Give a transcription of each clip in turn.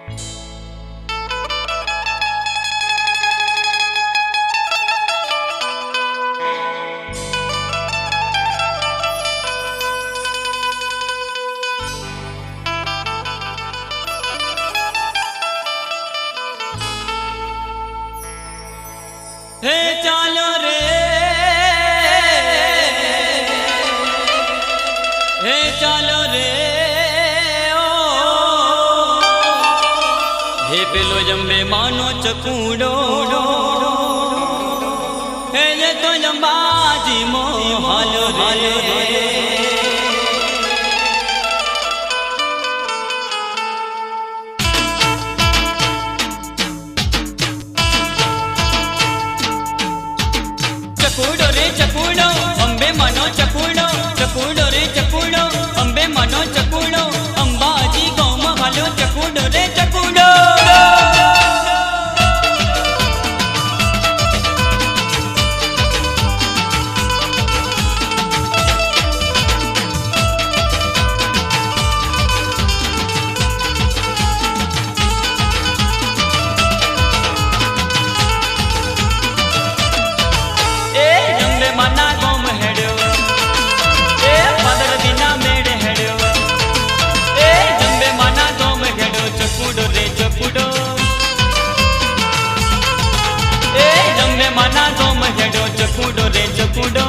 हे चालो रे, हे चालो रे ओ, हे पेलो जंबे मानो चकूड़ो, हे ये तो जंबाजी मो हालो रे। चकूड़ो रे चकूड़ो अंबे मानो चकूड़ो, चकूड़ो रे चकूड़ो अंबे मानो चकूड़ो, अंबाजी गाँव में हालो चकूड़ो रे चकूड़ो। मना गोम हेड़ो ए पदर बिना मेड़ हेड़ो ए जंबे मना गोम हेड़ो चकूड़ो रे चकूड़ो ए जंबे मना गोम हेड़ो चकूड़ो रे चकूड़ो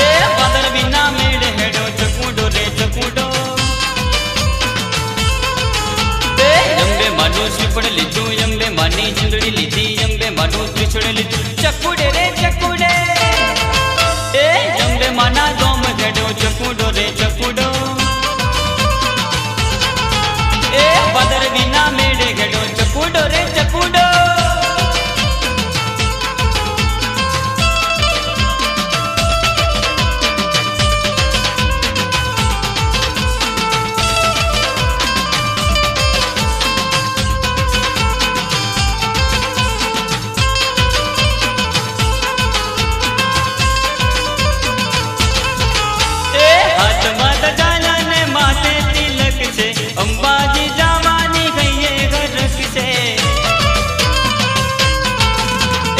ए पदर बिना मेड़ हेड़ो चकूड़ो रे चकूड़ो ए जंबे मनो सिपड़ लीधू जंबे मानी जिंदड़ी लीधी जंबे मनो त्रिछड़ लीधू चकूड़े रे चकूड़े ए जंबे माना गोम हेड़ो चकूड़ो रे चकूड़ो ए पदर बिना मेड़े हेड़ो चकूड़ो रे चकूड़ो। अंबाजी जवानी गई घरक से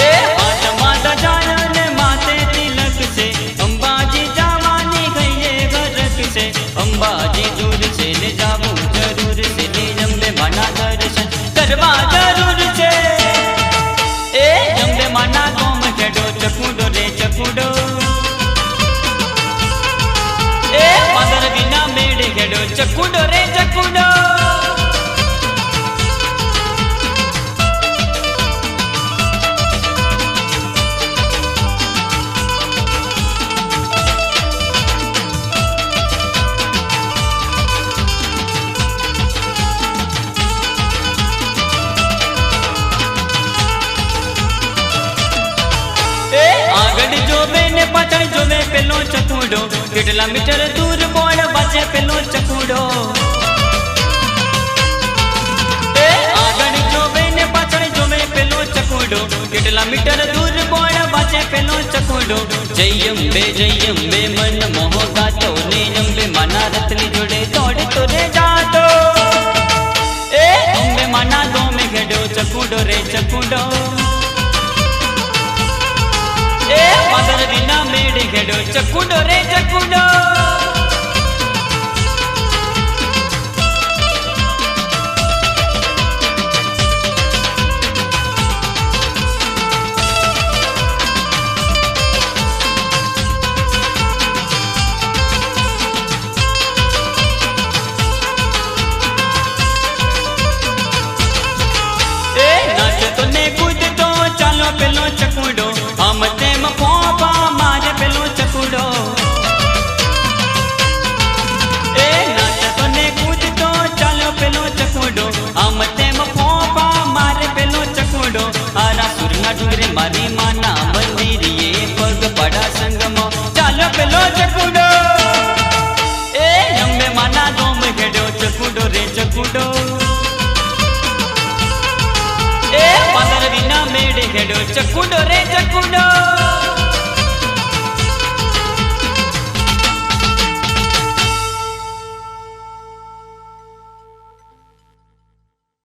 ए हाथ माता जान माते तिलक से अंबाजी जवानी गई घरक से अंबाजी दूर से ले जाऊं जरूर से ले जंबे माना दर्शन करवा जरूर से ए जंबे माना गोम हेड़ो चकूड़ो रे चकूड़ो ए पदर बिना मेड़े हेड़ो चकूड़ो रे चकूड़ो। आगड़ जोवे ने पाछळ जोवे पेलो चकूड़ो केटला मीटर दूर कोण बचे पेलो चकूड़ो ए आगड़ जोवे ने पाछळ जोवे पेलो चकूड़ो केटला मीटर दूर कोण बचे पेलो चकूड़ो। जय अम्बे मन मोह गातो ने अम्बे माना रतनी जोड़े दौड़ तो रे जातो ए अम्बे माना गो में हेड़ो चकूड़ो रे चकूड़ो ए पदर बिना मेड़ हेड़ो चकूड़ो रे चकूड़ो।